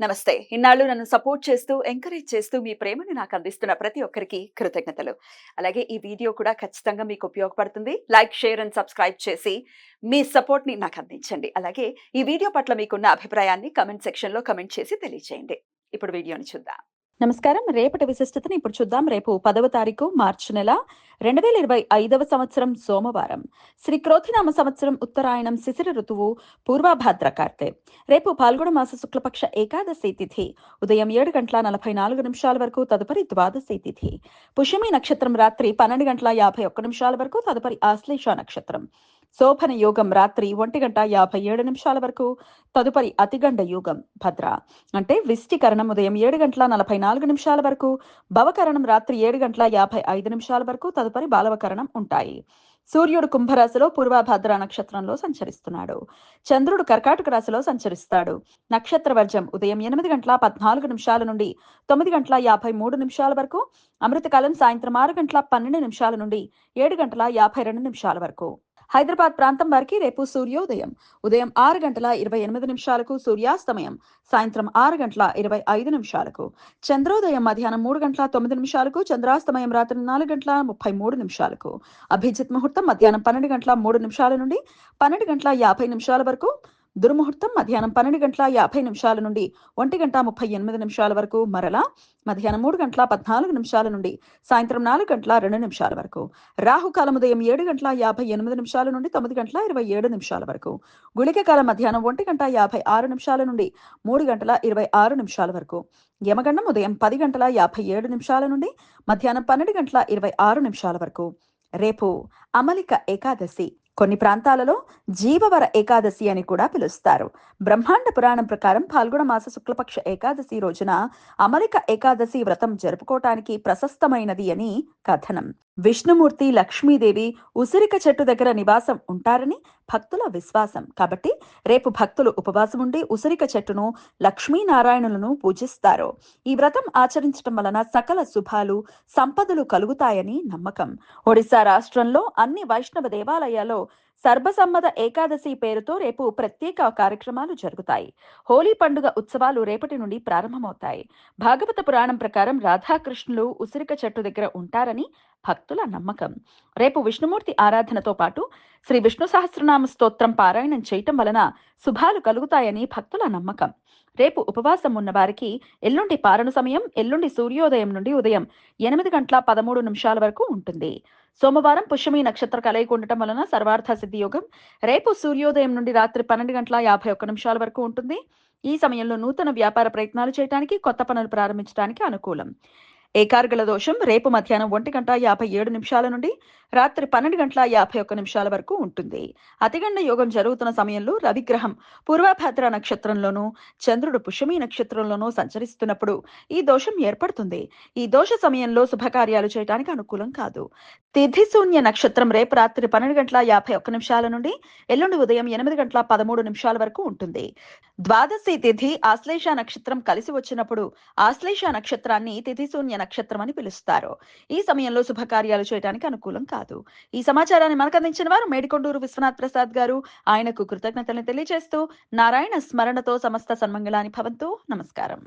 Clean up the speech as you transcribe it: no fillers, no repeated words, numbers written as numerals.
నమస్తే. ఇన్నాళ్ళు నన్ను సపోర్ట్ చేస్తూ, ఎంకరేజ్ చేస్తూ మీ ప్రేమను నాకు అందిస్తున్న ప్రతి ఒక్కరికి కృతజ్ఞతలు. అలాగే ఈ వీడియో కూడా ఖచ్చితంగా మీకు ఉపయోగపడుతుంది. లైక్, షేర్ అండ్ సబ్స్క్రైబ్ చేసి మీ సపోర్ట్‌ని నాకు అందించండి. అలాగే ఈ వీడియో పట్ల మీకున్న అభిప్రాయాన్ని కామెంట్ సెక్షన్‌లో కామెంట్ చేసి తెలియజేయండి. ఇప్పుడు వీడియోని చూద్దాం. నమస్కారం. రేపటి విశిష్టతను ఇప్పుడు చూద్దాం. రేపు 10వ తారీఖు మార్చి నెల 2025వ సంవత్సరం సోమవారం. శ్రీ క్రోధినామ సంవత్సరం ఉత్తరాయణం శిశిర ఋతువు పూర్వభాద్ర కార్తె. రేపు పాల్గొన మాస శుక్లపక్ష ఏకాదశి తిథి ఉదయం 7:44 వరకు, తదుపరి ద్వాదశి తిథి. పుష్యమి నక్షత్రం రాత్రి 12:51 వరకు, తదుపరి ఆశ్లేష నక్షత్రం. శోభన యోగం రాత్రి 1:57 వరకు, తదుపరి అతిగండ యోగం భద్ర అంటే విష్టికరణం ఉదయం 7:44 వరకు, భవకరణం రాత్రి 7:55 వరకు, తదుపరి బాలవకరణం ఉంటాయి. సూర్యుడు కుంభరాశిలో పూర్వభాద్ర నక్షత్రంలో సంచరిస్తున్నాడు. చంద్రుడు కర్కాటక రాశిలో సంచరిస్తాడు. నక్షత్ర వర్జం ఉదయం 8:14 నుండి 9:53 వరకు, అమృతకాలం సాయంత్రం 6:12 నుండి 7:52 వరకు. హైదరాబాద్ ప్రాంతం వారికి రేపు సూర్యోదయం ఉదయం 6:28 సూర్యాస్తమయం సాయంత్రం 6:25 చంద్రోదయం మధ్యాహ్నం 3:09 చంద్రాస్తమయం రాత్రి 4:33 అభిజిత్ ముహూర్తం మధ్యాహ్నం 12:03 నుండి 12:50 వరకు, దుర్ముహూర్తం మధ్యాహ్నం 12:50 నుండి 1:38 వరకు, మరలా మధ్యాహ్నం 3:14 నుండి సాయంత్రం 4:02 వరకు. రాహుకాలం ఉదయం 7:58 నుండి 9:27 వరకు. గుళిక కాలం మధ్యాహ్నం 1:56 నుండి 3:26 వరకు. యమగండం ఉదయం 10:57 నుండి మధ్యాహ్నం 12:26 వరకు. రేపు అమలిక ఏకాదశి. కొన్ని ప్రాంతాలలో జీవవర ఏకాదశి అని కూడా పిలుస్తారు. బ్రహ్మాండ పురాణం ప్రకారం పాల్గొన మాస శుక్లపక్ష ఏకాదశి రోజున అమలిక ఏకాదశి వ్రతం జరుపుకోవటానికి ప్రశస్తమైనది అని కథనం. విష్ణుమూర్తి, లక్ష్మీదేవి ఉసిరిక చెట్టు దగ్గర నివాసం ఉంటారని భక్తుల విశ్వాసం. కాబట్టి రేపు భక్తులు ఉపవాసం ఉండి ఉసిరిక చెట్టును, లక్ష్మీనారాయణులను పూజిస్తారు. ఈ వ్రతం ఆచరించడం వలన సకల శుభాలు, సంపదలు కలుగుతాయని నమ్మకం. ఒడిశా రాష్ట్రంలో అన్ని వైష్ణవ దేవాలయాల్లో సర్వసమ్మత ఏకాదశి పేరుతో రేపు ప్రత్యేక కార్యక్రమాలు జరుగుతాయి. హోలీ పండుగ ఉత్సవాలు రేపటి నుండి ప్రారంభమవుతాయి. భాగవత పురాణం ప్రకారం రాధాకృష్ణులు ఉసిరిక చెట్టు దగ్గర ఉంటారని భక్తుల నమ్మకం. రేపు విష్ణుమూర్తి ఆరాధనతో పాటు శ్రీ విష్ణు సహస్రనామ స్తోత్రం పారాయణం చేయటం వలన శుభాలు కలుగుతాయని భక్తుల నమ్మకం. రేపు ఉపవాసం ఉన్న వారికి ఎల్లుండి పారణ సమయం ఎల్లుండి సూర్యోదయం నుండి ఉదయం 8:13 వరకు ఉంటుంది. సోమవారం పుష్యమి నక్షత్ర కలయిక ఉండటం వలన సర్వార్థ సిద్ధి యోగం రేపు సూర్యోదయం నుండి రాత్రి 12:51 వరకు ఉంటుంది. ఈ సమయంలో నూతన వ్యాపార ప్రయత్నాలు చేయడానికి, కొత్త పనులు ప్రారంభించడానికి అనుకూలం. ఏకార్గల దోషం రేపు మధ్యాహ్నం 1:57 నుండి రాత్రి 12:51 వరకు ఉంటుంది. అతిగండ యోగం జరుగుతున్న సమయంలో రవిగ్రహం పూర్వభాద్ర నక్షత్రంలోనూ, చంద్రుడు పుష్యమి నక్షత్రంలోనూ సంచరిస్తున్నప్పుడు ఈ దోషం ఏర్పడుతుంది. ఈ దోష సమయంలో శుభకార్యాలు చేయడానికి అనుకూలం కాదు. తిథి శూన్య నక్షత్రం రేపు రాత్రి 12:51 నుండి ఎల్లుండి ఉదయం 8:13 వరకు ఉంటుంది. ద్వాదశి తిథి ఆశ్లేష నక్షత్రం కలిసి వచ్చినప్పుడు ఆశ్లేష నక్షత్రాన్ని తిథి శూన్య నక్షత్రం అని పిలుస్తారు. ఈ సమయంలో శుభకార్యాలు చేయడానికి అనుకూలం కాదు. ఈ సమాచారాన్ని మనకు అందించిన వారు మేడికొండూరు విశ్వనాథ్ ప్రసాద్ గారు. ఆయనకు కృతజ్ఞతలు తెలియజేస్తూ నారాయణ స్మరణతో సమస్త సన్మంగళాని భవంతు. నమస్కారం.